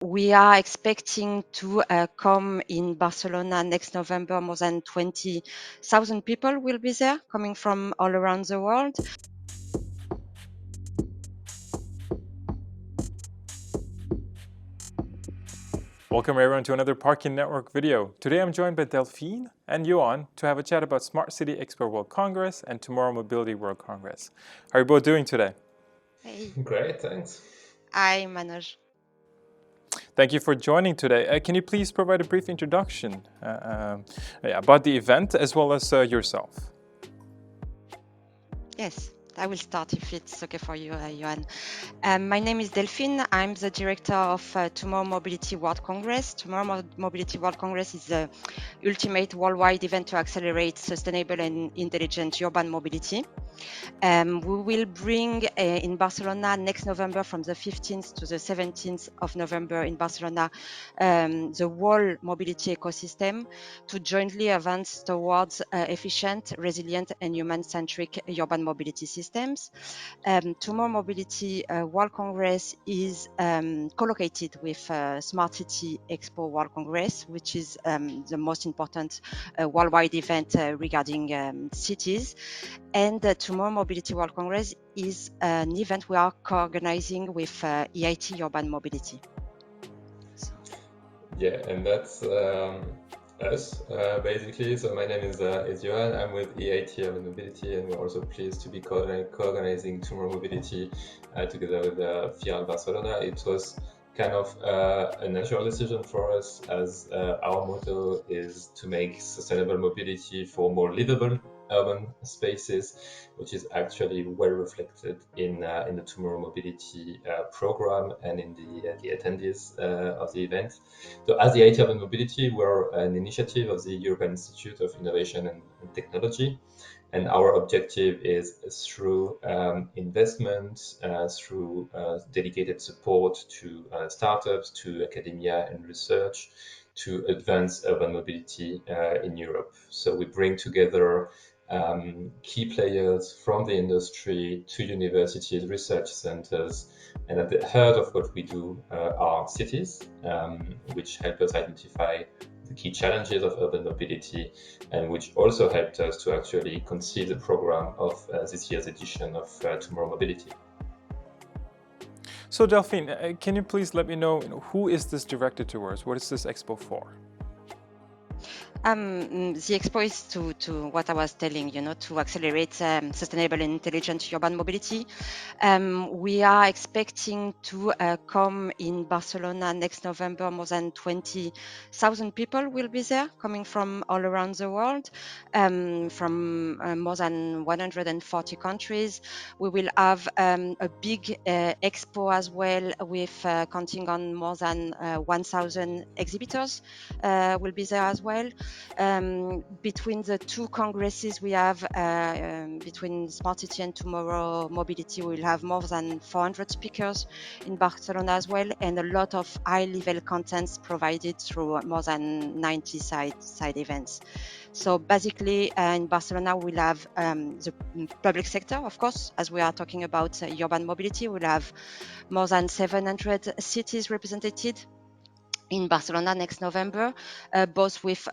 We are expecting to come in Barcelona next November. More than 20,000 people will be there, coming from all around the world. Welcome everyone to another Parking Network video. Today I'm joined by Delphine and Johan to have a chat about Smart City Expo World Congress and Tomorrow.Mobility World Congress. How are you both doing today? Hey. Great, thanks. Hi, Manoj. Thank you for joining today. Can you please provide a brief introduction about the event as well as yourself? Yes, I will start if it's okay for you, Johan. My name is Delphine. I'm the director of Tomorrow.Mobility World Congress. Tomorrow.Mobility World Congress is the ultimate worldwide event to accelerate sustainable and intelligent urban mobility. We will bring in Barcelona next November, from the 15th to the 17th of November in Barcelona, the whole mobility ecosystem to jointly advance towards efficient, resilient, and human-centric urban mobility systems. Tomorrow Mobility World Congress is co-located with Smart City Expo World Congress, which is the most important worldwide event regarding cities. And the Tomorrow Mobility World Congress is an event we are co-organizing with EIT Urban Mobility. Yeah, and that's us, basically. So my name is Johan. I'm with EIT Urban Mobility, and we're also pleased to be co-organizing Tomorrow Mobility together with FIA Barcelona. It was kind of a natural decision for us, as our motto is to make sustainable mobility for more livable urban spaces, which is actually well reflected in the Tomorrow Mobility program and in the attendees of the event. So, as the IT Urban Mobility, we're an initiative of the European Institute of Innovation and Technology. And our objective is through investment, through dedicated support to startups, to academia and research, to advance urban mobility in Europe. So we bring together key players from the industry to universities, research centers, and at the heart of what we do are cities, which help us identify the key challenges of urban mobility, and which also helped us to actually conceive the program of this year's edition of Tomorrow Mobility. So Delphine, can you please let me know, who is this directed towards? What is this expo for? The expo is to what I was telling, to accelerate sustainable and intelligent urban mobility. We are expecting to come in Barcelona next November. More than 20,000 people will be there, coming from all around the world, from more than 140 countries. We will have a big expo as well, with counting on more than 1,000 exhibitors will be there as well. Between the two congresses we have, between Smart City and Tomorrow Mobility, we'll have more than 400 speakers in Barcelona as well, and a lot of high-level contents provided through more than 90 side events. So basically, in Barcelona, we'll have the public sector, of course, as we are talking about urban mobility. We'll have more than 700 cities represented in Barcelona next November, both with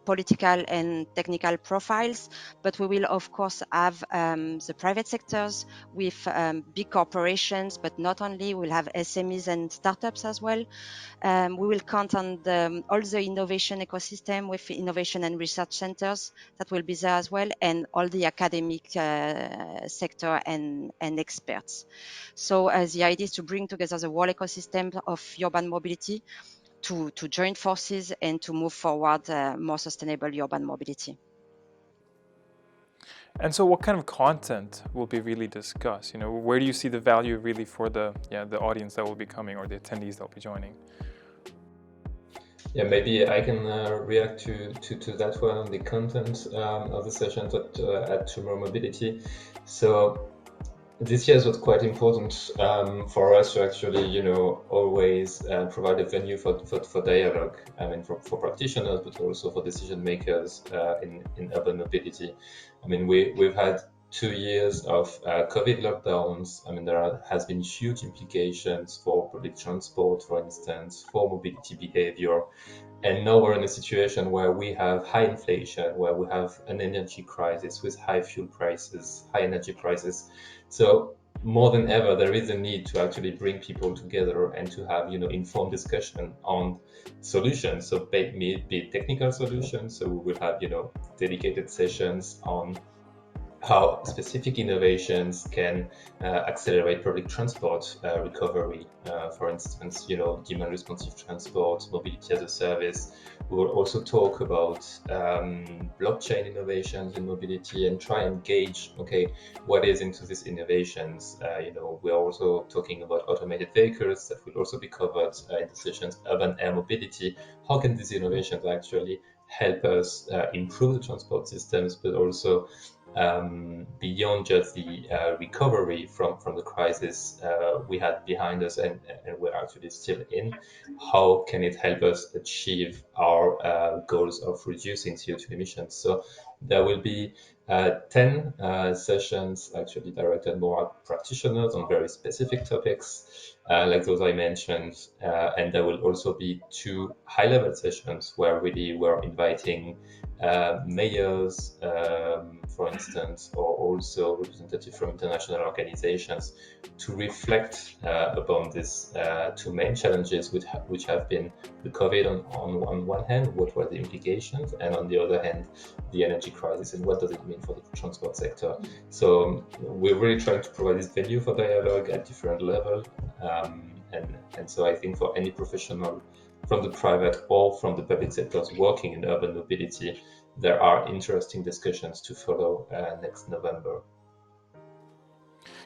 political and technical profiles. But we will, of course, have the private sectors with big corporations, but not only. We'll have SMEs and startups as well. We will count on all the innovation ecosystem with innovation and research centers that will be there as well, and all the academic sector and experts. So the idea is to bring together the whole ecosystem of urban mobility to join forces and to move forward more sustainable urban mobility. And so what kind of content will be really discussed? Where do you see the value really for the audience that will be coming, or the attendees that will be joining? Yeah, maybe I can react to that one on the content of the sessions at Tomorrow Mobility. So this year was quite important for us to actually, always provide a venue for dialogue. I mean, for practitioners, but also for decision makers in urban mobility. I mean, we've had 2 years of COVID lockdowns. I mean, has been huge implications for public transport, for instance, for mobility behavior. And now we're in a situation where we have high inflation, where we have an energy crisis with high fuel prices, high energy prices. So more than ever, there is a need to actually bring people together and to have, informed discussion on solutions. So be it technical solutions. So we will have, dedicated sessions on how specific innovations can accelerate public transport recovery. For instance, demand responsive transport, mobility as a service. We will also talk about blockchain innovations in mobility and try and gauge, okay, what is into these innovations. We are also talking about automated vehicles that will also be covered in the sessions, urban air mobility. How can these innovations actually help us improve the transport systems, but also beyond just the recovery from the crisis we had behind us and we're actually still in, how can it help us achieve our goals of reducing CO2 emissions? So there will be 10 sessions actually directed more at practitioners on very specific topics, like those I mentioned. And there will also be 2 high-level sessions where really we're inviting mayors, for instance, or also representatives from international organizations to reflect upon these 2 main challenges, which have been the COVID on one hand, what were the implications, and on the other hand, the energy crisis and what does it mean for the transport sector. So we're really trying to provide this venue for dialogue at different levels. And so I think for any professional from the private or from the public sectors working in urban mobility, there are interesting discussions to follow next November.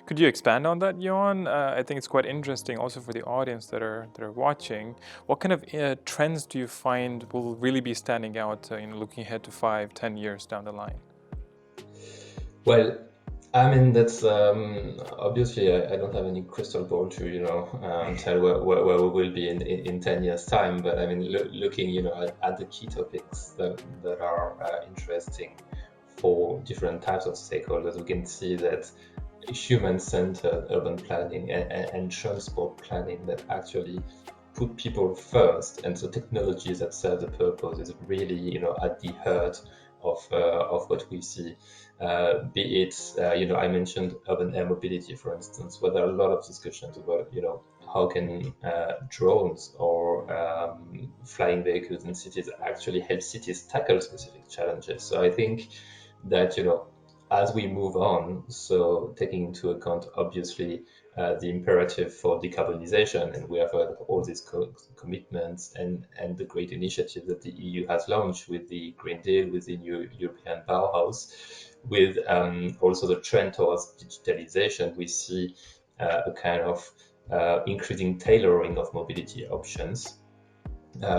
Could you expand on that, Johan? I think it's quite interesting also for the audience that are watching. What kind of trends do you find will really be standing out in looking ahead to 5-10 years down the line? Well, I mean, that's obviously I don't have any crystal ball to tell where we will be in 10 years time, but I mean looking at the key topics that are interesting for different types of stakeholders, we can see that human-centered urban planning and transport planning that actually put people first, and so technologies that serve the purpose is really at the heart of what we see. Be it I mentioned urban air mobility, for instance, where there are a lot of discussions about how can drones or flying vehicles in cities actually help cities tackle specific challenges. So I think that as we move on, so taking into account obviously the imperative for decarbonization, and we have heard all these commitments and the great initiative that the EU has launched with the Green Deal, with the new European Bauhaus, with also the trend towards digitalization, we see a kind of increasing tailoring of mobility options.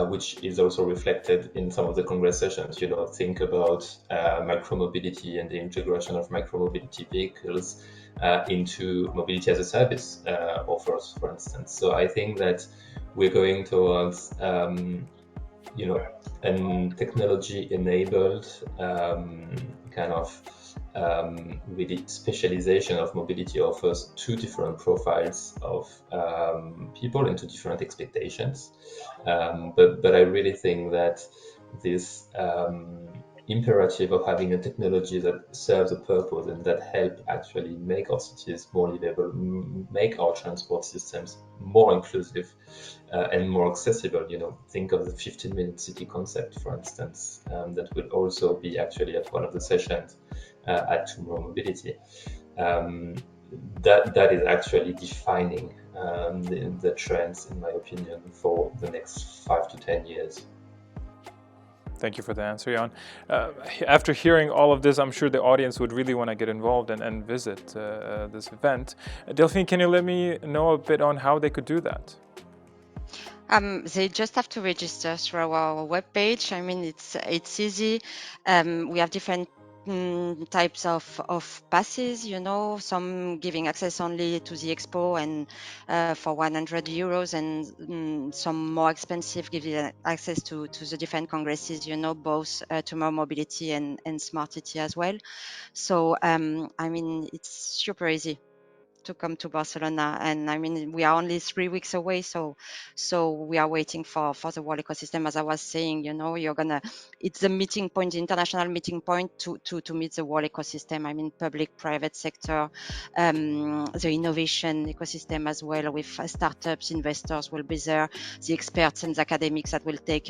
Which is also reflected in some of the Congress sessions. Think about micromobility and the integration of micromobility vehicles into mobility as a service offers, for instance. So I think that we're going towards an technology-enabled kind of really specialization of mobility offers 2 different profiles of people and 2 different expectations. But I really think that this imperative of having a technology that serves a purpose and that help actually make our cities more livable, make our transport systems more inclusive and more accessible. Think of the 15-minute city concept, for instance, that will also be actually at one of the sessions at Tomorrow.Mobility. That is actually defining the trends, in my opinion, for the next 5 to 10 years. Thank you for the answer, Jan. After hearing all of this, I'm sure the audience would really want to get involved and visit this event. Delphine, can you let me know a bit on how they could do that? They just have to register through our webpage. I mean, it's easy. We have different types of passes, you know, some giving access only to the expo and for 100 euros, and some more expensive giving access to the different congresses, you know, both Tomorrow Mobility and Smart City as well. So I mean, it's super easy to come to Barcelona, and I mean, we are only 3 weeks away, so we are waiting for the whole ecosystem. As I was saying, you know, it's the meeting point, the international meeting point to meet the whole ecosystem. I mean, public, private sector, the innovation ecosystem as well, with startups, investors will be there, the experts and the academics that will take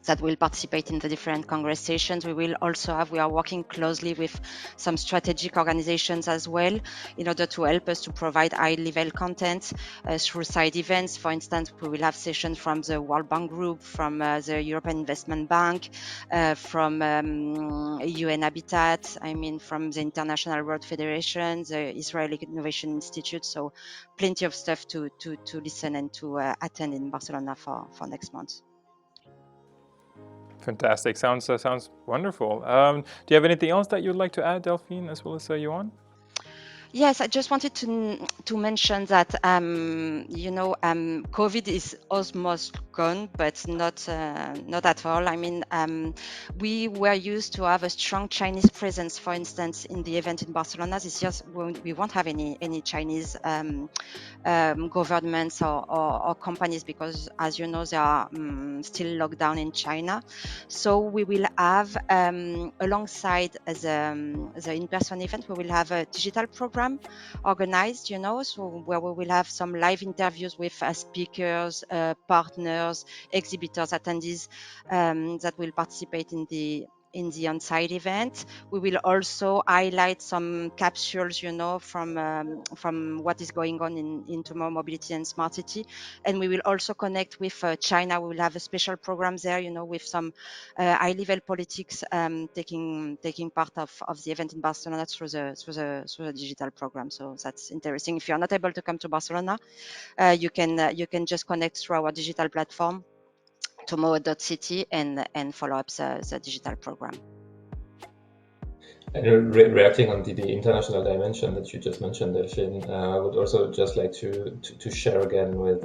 that will participate in the different conversations. We are working closely with some strategic organizations as well in order to help us to provide high level content through side events. For instance, we will have sessions from the World Bank Group, from the European Investment Bank, from UN Habitat, I mean, from the International Road Federation, the Israeli Innovation Institute. So plenty of stuff to listen and to attend in Barcelona for next month. Fantastic. Sounds wonderful. Do you have anything else that you'd like to add, Delphine, as well as Johan? Yes, I just wanted to mention that you know, COVID is almost gone, but not at all. I mean, we were used to have a strong Chinese presence, for instance, in the event in Barcelona. This year we won't have any Chinese governments or companies, because, as you know, they are still locked down in China. So we will have, alongside the in-person event, we will have a digital program organized, you know, so where we will have some live interviews with speakers, partners, exhibitors, attendees that will participate in the on-site event. We will also highlight some capsules, you know, from what is going on in Tomorrow Mobility and Smart City, and we will also connect with China. We will have a special program there, you know, with some high-level politics taking part of the event in Barcelona through the digital program. So that's interesting. If you are not able to come to Barcelona, you can just connect through our digital platform, Tomorrow.City, and follow up the digital program. And reacting on the international dimension that you just mentioned, Delphine, I would also just like to share again with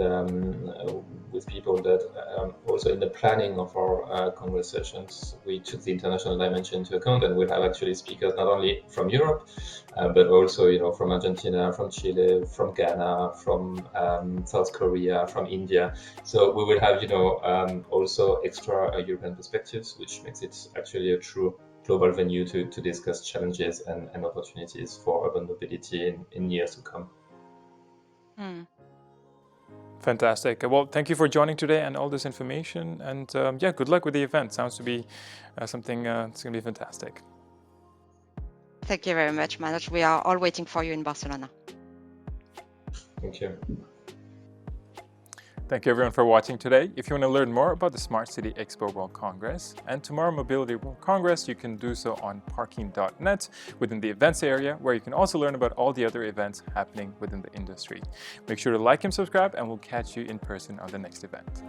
people that also in the planning of our Congress sessions, we took the international dimension into account, and we'll have actually speakers not only from Europe, but also, you know, from Argentina, from Chile, from Ghana, from South Korea, from India. So we will have, you know, also extra European perspectives, which makes it actually a true global venue to discuss challenges and opportunities for urban mobility in years to come. Fantastic. Well, thank you for joining today and all this information. And yeah, good luck with the event. Sounds to be something that's going to be fantastic. Thank you very much, Manoj. We are all waiting for you in Barcelona. Thank you. Thank you everyone for watching today. If you want to learn more about the Smart City Expo World Congress and Tomorrow Mobility World Congress, you can do so on parking.net within the events area, where you can also learn about all the other events happening within the industry. Make sure to like and subscribe, and we'll catch you in person on the next event.